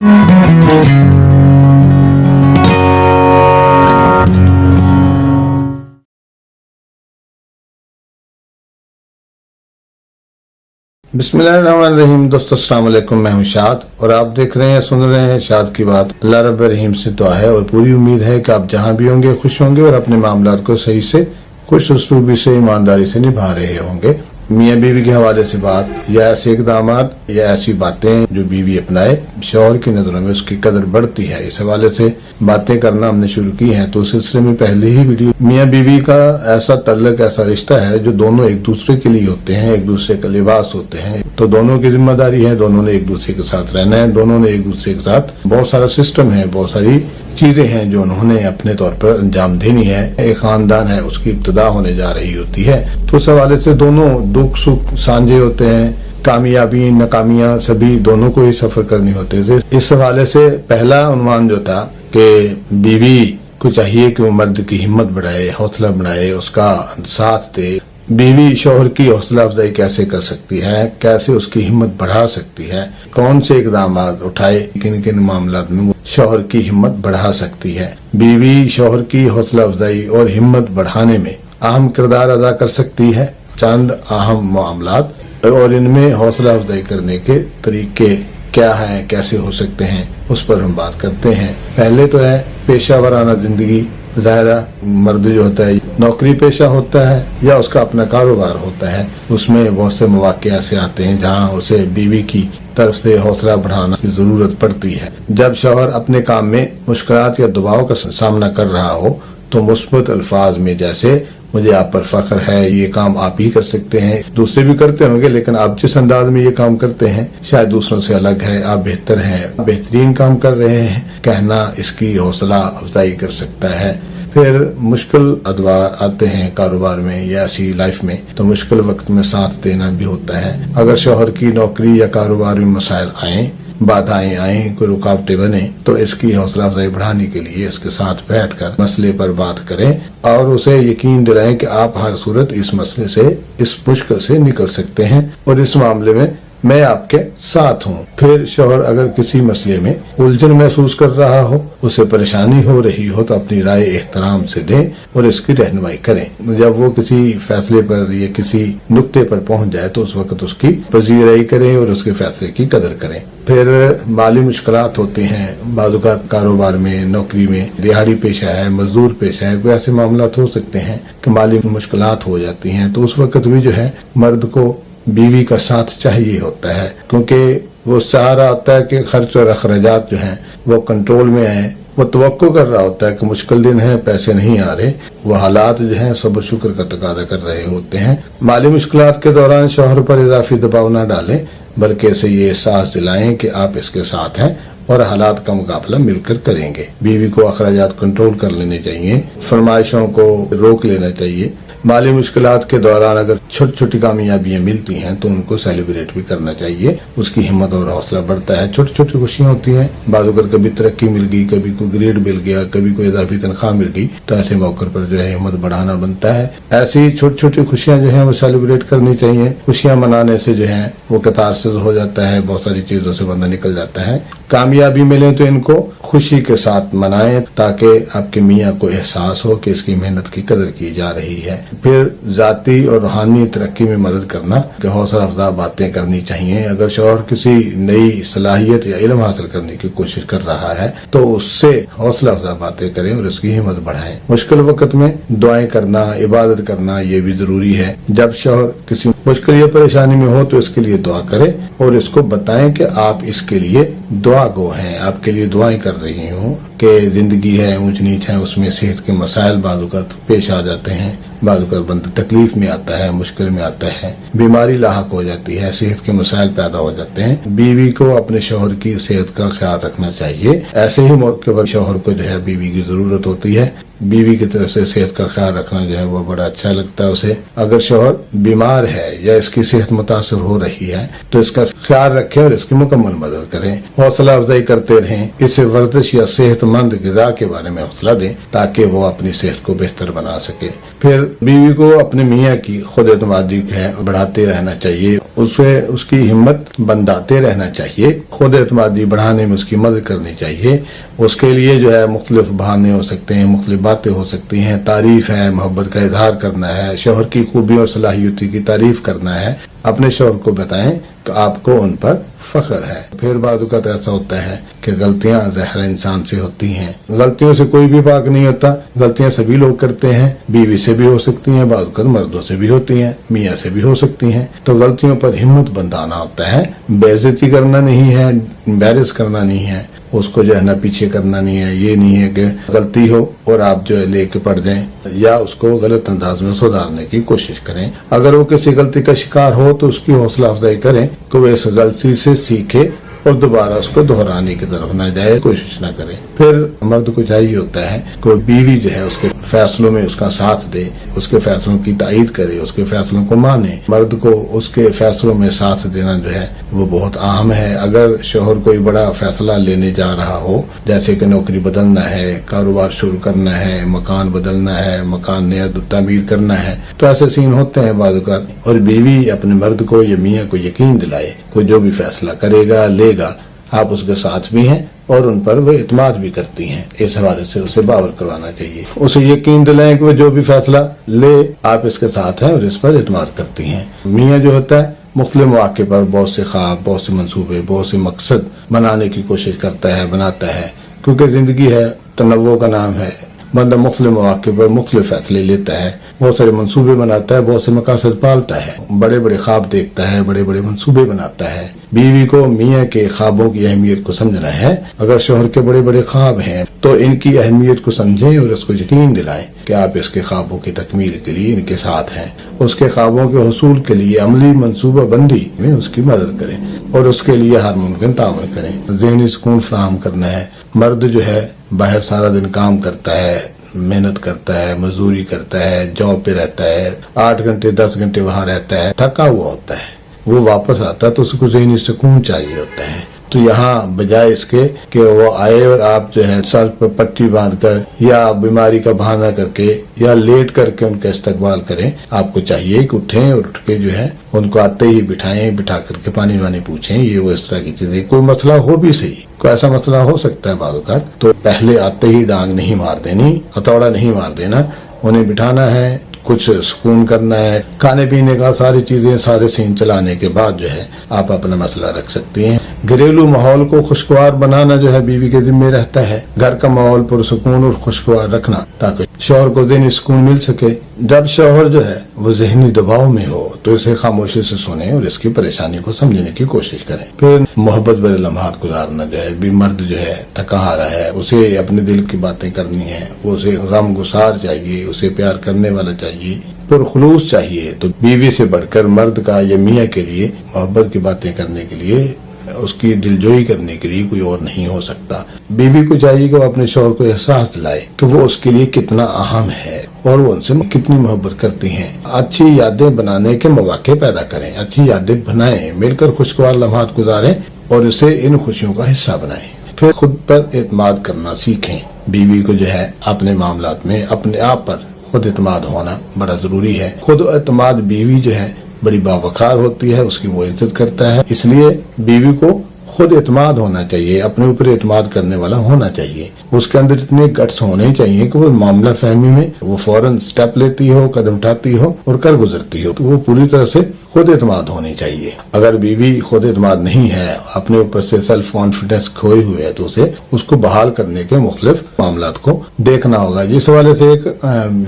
बिस्मिल्लाहिर्रहमानिर्रहीम। दोस्तों अस्सलाम वालेकुम, मैं हूं शाद और आप देख रहे हैं, सुन रहे हैं शाद की बात। अल्लाह रब्बुल रहीम से दुआ है और पूरी उम्मीद है कि आप जहां भी होंगे खुश होंगे और अपने मामलात को सही से, खुश उसलूबी से, ईमानदारी से निभा रहे होंगे। मियाँ बीवी के हवाले से बात, या ऐसे इकदामात या ऐसी बातें जो बीवी अपनाए, शौहर की नजरों में उसकी कदर बढ़ती है, इस हवाले से बातें करना हमने शुरू की हैं। तो उस सिलसिले में पहले ही वीडियो, मियाँ बीवी का ऐसा तल्लक, ऐसा रिश्ता है जो दोनों एक दूसरे के लिए होते हैं, एक दूसरे का लिबास होते हैं। तो दोनों की जिम्मेदारी है, दोनों ने एक दूसरे के साथ रहना है, दोनों ने एक दूसरे के साथ बहुत सारा सिस्टम है, बहुत सारी चीजें हैं जो उन्होंने अपने तौर पर अंजाम देनी है। एक खानदान है, उसकी इब्तिदा होने जा रही होती है, तो उस हवाले से दोनों दुख सुख साझे होते हैं, कामयाबी नाकामियां सभी दोनों को ही सफर करनी होती है। इस हवाले से पहला उन्वान जो था कि बीवी को चाहिए कि वो मर्द की हिम्मत बढ़ाए, हौसला बढ़ाए, उसका साथ दे। बीवी शौहर की हौसला अफजाई कैसे कर सकती है, कैसे उसकी हिम्मत बढ़ा सकती है, कौन से इकदाम उठाए, किन किन मामलात में वो शौहर की हिम्मत बढ़ा सकती है। बीवी शौहर की हौसला अफजाई और हिम्मत बढ़ाने में अहम किरदार अदा कर सकती है। चंद अहम मामलात और इनमें हौसला अफजाई करने के तरीके क्या हैं, कैसे हो सकते हैं, उस पर हम बात करते हैं। पहले तो है पेशा वराना जिंदगी। ज़ाहिरा मर्द जो होता है नौकरी पेशा होता है या उसका अपना कारोबार होता है, उसमें बहुत से मौके ऐसे आते हैं जहां उसे बीवी की तरफ से हौसला बढ़ाना की जरूरत पड़ती है। जब शौहर अपने काम में मुश्किलात या दबाव का सामना कर रहा हो तो मुस्बत अल्फाज में, जैसे मुझे आप पर फख्र है, ये काम आप ही कर सकते हैं, दूसरे भी करते होंगे लेकिन आप जिस अंदाज में ये काम करते हैं शायद दूसरों से अलग है, आप बेहतर हैं, बेहतरीन काम कर रहे हैं, कहना इसकी हौसला अफजाई कर सकता है। फिर मुश्किल अदवार आते हैं कारोबार में या ऐसी लाइफ में, तो मुश्किल वक्त में साथ देना भी होता है। अगर शौहर की नौकरी या कारोबार में मसाइल आए, बाधाएं आए, कोई रुकावटें बने, तो इसकी हौसला अफजाई बढ़ाने के लिए इसके साथ बैठकर मसले पर बात करें और उसे यकीन दिलाएं कि आप हर सूरत इस मसले से, इस मुश्किल से निकल सकते हैं और इस मामले में मैं आपके साथ हूँ। फिर शौहर अगर किसी मसले में उलझन महसूस कर रहा हो, उसे परेशानी हो रही हो, तो अपनी राय एहतराम से दें और इसकी रहनुमाई करें। जब वो किसी फैसले पर या किसी नुक्ते पर पहुंच जाए तो उस वक्त उसकी पजीराई करें और उसके फैसले की कदर करें। फिर माली मुश्किलात होती हैं, बाज़ कारोबार में, नौकरी में, दिहाड़ी पेशा है, मजदूर पेशा है, कोई ऐसे मामलात हो सकते हैं कि माली मुश्किलात हो जाती हैं, तो उस वक्त भी जो है मर्द को बीवी का साथ चाहिए होता है, क्योंकि वो चाह रहा होता है कि खर्च और अखराजात जो हैं वो कंट्रोल में आए। वो तवक्को कर रहा होता है कि मुश्किल दिन है, पैसे नहीं आ रहे, वो हालात जो हैं सब्र शुक्र का तकादा कर रहे होते हैं। माली मुश्किलात के दौरान शौहर पर इजाफी दबाव न डालें, बल्कि इसे ये एहसास दिलाएं कि आप इसके साथ हैं और हालात का मुकाबला मिलकर करेंगे। बीवी को अखराजात कंट्रोल कर लेने चाहिए, फरमाइशों को रोक लेना चाहिए। माली मुश्किलात के दौरान अगर छोटी छोटी कामयाबियां मिलती हैं तो उनको सेलिब्रेट भी करना चाहिए, उसकी हिम्मत और हौसला बढ़ता है। छोटी छोटी खुशियां होती हैं, बाज़ कभी तरक्की मिल गई, कभी कोई ग्रेड मिल गया, कभी कोई इजाफी तनख्वाह मिल गई, तो ऐसे मौके पर जो है हिम्मत बढ़ाना बनता है। ऐसी छोटी छोटी खुशियां जो है वो सेलिब्रेट करनी चाहिए। खुशियां मनाने से जो है वो कतारसिस हो जाता है, बहुत सारी चीजों से बंदा निकल जाता है। कामयाबी मिले तो इनको खुशी के साथ मनाएं ताकि आपके मियाँ को एहसास हो कि इसकी मेहनत की कदर की जा रही है। फिर जाती और रूहानी तरक्की में मदद करना, कि हौसला अफजा बातें करनी चाहिए। अगर शौहर किसी नई सलाहियत या इल्म हासिल करने की कोशिश कर रहा है तो उससे हौसला अफजा बातें करें और उसकी हिम्मत बढ़ाएं। मुश्किल वक्त में दुआएं करना, इबादत करना ये भी जरूरी है। जब शौहर किसी मुश्किल या परेशानी में हो तो इसके लिए दुआ करें और इसको बताएं कि आप इसके लिए दुआ गो हैं, आपके लिए दुआएं कर रही हूँ कि जिंदगी है, ऊंच नीच है, उसमें सेहत के मसाइल बाज़ पेश आ जाते हैं, बाज़ बंदा तकलीफ में आता है, मुश्किल में आता है, बीमारी लाहक हो जाती है, सेहत के मसाइल पैदा हो जाते हैं। बीवी को अपने शौहर की सेहत का ख्याल रखना चाहिए। ऐसे ही मौके पर शौहर को जो है बीवी की जरूरत होती है। बीवी की तरफ से सेहत का ख्याल रखना जो है वो बड़ा अच्छा लगता है उसे। अगर शौहर बीमार है या इसकी सेहत मुतासर हो रही है तो इसका ख्याल रखें और इसकी मुकम्मल मदद करें। हौसला अफजाई करते रहें, इसे वर्जिश या सेहतमंद ग़िज़ा के बारे में हौसला दें ताकि वो अपनी सेहत को बेहतर बना सके। फिर बीवी को अपने मियाँ की खुद एतमादी है बढ़ाते रहना चाहिए, उसे उसकी हिम्मत बंधाते रहना चाहिए, खुद एतमादी बढ़ाने में उसकी मदद करनी चाहिए। उसके लिए जो है मुख्तलिफ बहाने हो सकते हैं, मुख्तलिफ बातें हो सकती हैं, तारीफ है, मोहब्बत का इजहार करना है, शौहर की खूबियों और सलाहियत की तारीफ करना है। अपने शौहर को बताएं कि आपको उन पर फख्र है। फिर बाद वक़्त ऐसा होता है कि गलतियां ज़ाहिर इंसान से होती हैं, गलतियों से कोई भी पाक नहीं होता, गलतियां सभी लोग करते हैं, बीवी से भी हो सकती हैं, बाद वक़्त मर्दों से भी होती हैं, मियाँ से भी हो सकती हैं। तो गलतियों पर हिम्मत बंधाना होता है, बेइज्जती करना नहीं है, एम्बैरेस करना नहीं है, उसको जो है ना पीछे करना नहीं है। ये नहीं है कि गलती हो और आप जो है लेके पड़ जाएं या उसको गलत अंदाज में सुधारने की कोशिश करें। अगर वो किसी गलती का शिकार हो तो उसकी हौसला अफजाई करें कि वो इस गलती से सीखे और दोबारा उसको दोहराने की तरफ न जाए, कोशिश न करे। फिर मर्द को चाहिए होता है कि बीवी जो है उसके फैसलों में उसका साथ दे, उसके फैसलों की तायीद करे, उसके फैसलों को माने। मर्द को उसके फैसलों में साथ देना जो है वो बहुत अहम है। अगर शोहर कोई बड़ा फैसला लेने जा रहा हो, जैसे कि नौकरी बदलना है, कारोबार शुरू करना है, मकान बदलना है, मकान नया तामीर करना है, तो ऐसे सीन होते हैं बाद वक़्त। और बीवी अपने मर्द को या मियाँ को यकीन दिलाए कोई जो भी फैसला करेगा लेगा, आप उसके साथ भी हैं और उन पर वो इत्मीनान भी करती हैं। इस हवाले से उसे बावर करवाना चाहिए, उसे यकीन दिलाएं कि वो जो भी फैसला ले आप इसके साथ हैं और इस पर इत्मीनान करती हैं। मियाँ जो होता है मुख्तलिफ मौके पर बहुत से ख्वाब, बहुत से मंसूबे, बहुत से मकसद बनाने की कोशिश करता है, बनाता है, क्योंकि जिंदगी है, तनव्वो का नाम है। बंदा मुख्तलिफ मौके पर मुख्तलिफ फैसले लेता है, बहुत सारे मंसूबे बनाता है, बहुत से मकासद पालता है, बड़े बड़े ख्वाब देखता है, बड़े बड़े मंसूबे बनाता है। बीवी को मियाँ के ख्वाबों की अहमियत को समझना है। अगर शोहर के बड़े बड़े ख्वाब हैं तो इनकी अहमियत को समझें और उसको यकीन दिलाएं कि आप इसके ख्वाबों की तकमील के लिए इनके साथ हैं। उसके ख्वाबों के हसूल के लिए अमली मंसूबा बंदी में उसकी मदद करें और उसके लिए हर मुमकिन ताउन करें। ज़हनी सुकून फराहम करना है। मर्द जो है बाहर सारा दिन काम करता है, मेहनत करता है, मजदूरी करता है, जॉब पे रहता है, 8 घंटे 10 घंटे वहां रहता है, थका हुआ होता है, वो वापस आता है तो उसको ज़हनी सुकून चाहिए होता है। तो यहाँ बजाय इसके कि वो आए और आप जो है सर पर पट्टी बांधकर या बीमारी का बहाना करके या लेट करके उनका इस्तकबाल करें, आपको चाहिए कि उठें और उठ के जो है उनको आते ही बिठाएं, बिठा करके पानी वानी पूछें, ये वो इस तरह की चीजें। कोई मसला हो भी सही, कोई ऐसा मसला हो सकता है बाज़, तो पहले आते ही डांग नहीं मार देनी, हथौड़ा नहीं मार देना, उन्हें बिठाना है, कुछ सुकून करना है, खाने पीने का सारी चीजें, सारे सीन चलाने के बाद जो है आप अपना मसला रख सकती हैं। घरेलू माहौल को खुशगवार बनाना जो है बीवी के जिम्मे रहता है। घर का माहौल पुरसुकून और खुशगवार रखना ताकि शौहर को ज़हनी सुकून मिल सके। जब शौहर जो है वो ज़हनी दबाव में हो तो इसे खामोशी से सुने और इसकी परेशानी को समझने की कोशिश करें। फिर मोहब्बत भरे लम्हात गुजारना जो है, भी मर्द जो है थका हारा है, उसे अपने दिल की बातें करनी है, वो उसे गम गुसार चाहिए, उसे प्यार करने वाला चाहिए, पुरखुलूस चाहिए। तो बीवी से बढ़कर मर्द का या मियाँ के लिए मोहब्बत की बातें करने के लिए, उसकी दिलजोई करने के लिए कोई और नहीं हो सकता। बीवी को चाहिए कि वो अपने शौहर को एहसास दिलाए कि वो उसके लिए कितना अहम है और वो उनसे कितनी मोहब्बत करती हैं। अच्छी यादें बनाने के मौके पैदा करें, अच्छी यादें बनाएं, मिलकर खुशगवार लम्हात गुजारें और उसे इन खुशियों का हिस्सा बनाएं। फिर खुद पर एतमाद करना सीखें। बीवी को जो है अपने मामलात में अपने आप पर खुद एतमाद होना बड़ा जरूरी है। खुद एतमाद बीवी जो है बड़ी बावकार होती है, उसकी वो इज्जत करता है, इसलिए बीवी को खुद एतमाद होना चाहिए, अपने ऊपर एतमाद करने वाला होना चाहिए। उसके अंदर इतने गट्स होने चाहिए कि वो मामला फहमी में वो फौरन स्टेप लेती हो, कदम उठाती हो और कर गुजरती हो। तो वो पूरी तरह से खुद एतमाद होनी चाहिए। अगर बीवी खुद एतमाद नहीं है, अपने ऊपर से सेल्फ कॉन्फिडेंस खोए हुए है, तो उसे उसको बहाल करने के मुख्तलिफ मामलात को देखना होगा। जिस हवाले से एक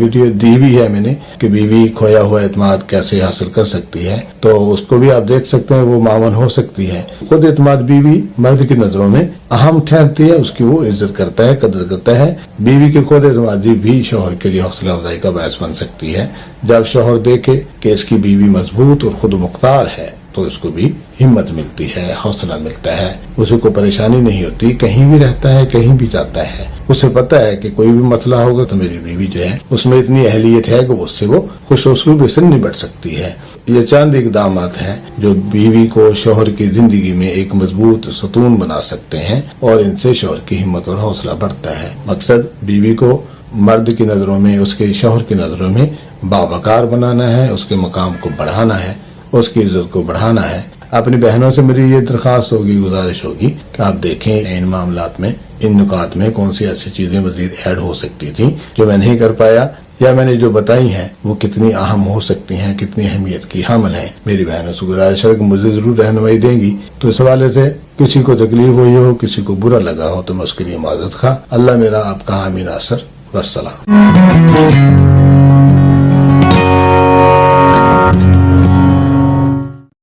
वीडियो दी भी है मैंने कि बीवी खोया हुआ एतमाद कैसे हासिल कर सकती है, तो उसको भी आप देख सकते हैं, वो मामून हो सकती है। खुद एतमाद बीवी मर्द की नजरों में अहम ठहरती है, उसकी वो इज्जत करता है, कदर करता है। बीवी की खुद एतमादी भी शौहर के लिए हौसला अफजाई का बायस बन सकती है। जब शौहर देखे कि इसकी बीवी मजबूत और खुद मुख्तार है तो इसको भी हिम्मत मिलती है, हौसला मिलता है, उसे कोई परेशानी नहीं होती, कहीं भी रहता है, कहीं भी जाता है, उसे पता है कि कोई भी मसला होगा तो मेरी बीवी जो है उसमें इतनी अहलियत है कि उससे वो खुश उसलूबी से निपट सकती है। ये चंद इकदाम हैं जो बीवी को शौहर की जिंदगी में एक मजबूत सतून बना सकते हैं और इनसे शौहर की हिम्मत और हौसला बढ़ता है। मकसद बीवी को मर्द की नजरों में, उसके शौहर की नजरों में बावकार बनाना है, उसके मकाम को बढ़ाना है اس کی عزت کو بڑھانا ہے. اپنی بہنوں سے میری یہ درخواست ہوگی، گزارش ہوگی کہ آپ دیکھیں ان معاملات میں، ان نکات میں کون سی ایسی چیزیں مزید ایڈ ہو سکتی تھیں جو میں نہیں کر پایا، یا میں نے جو بتائی ہیں وہ کتنی اہم ہو سکتی ہیں، کتنی اہمیت کی حامل ہیں. میری بہنوں سے گزارش ہے کہ مجھے ضرور رہنمائی دیں گی. تو اس حوالے سے کسی کو تکلیف ہوئی ہو، کسی کو برا لگا ہو تو میں اس کے لیے معذرت خواہ. اللہ میرا آپ کا حامی ناصر. والسلام.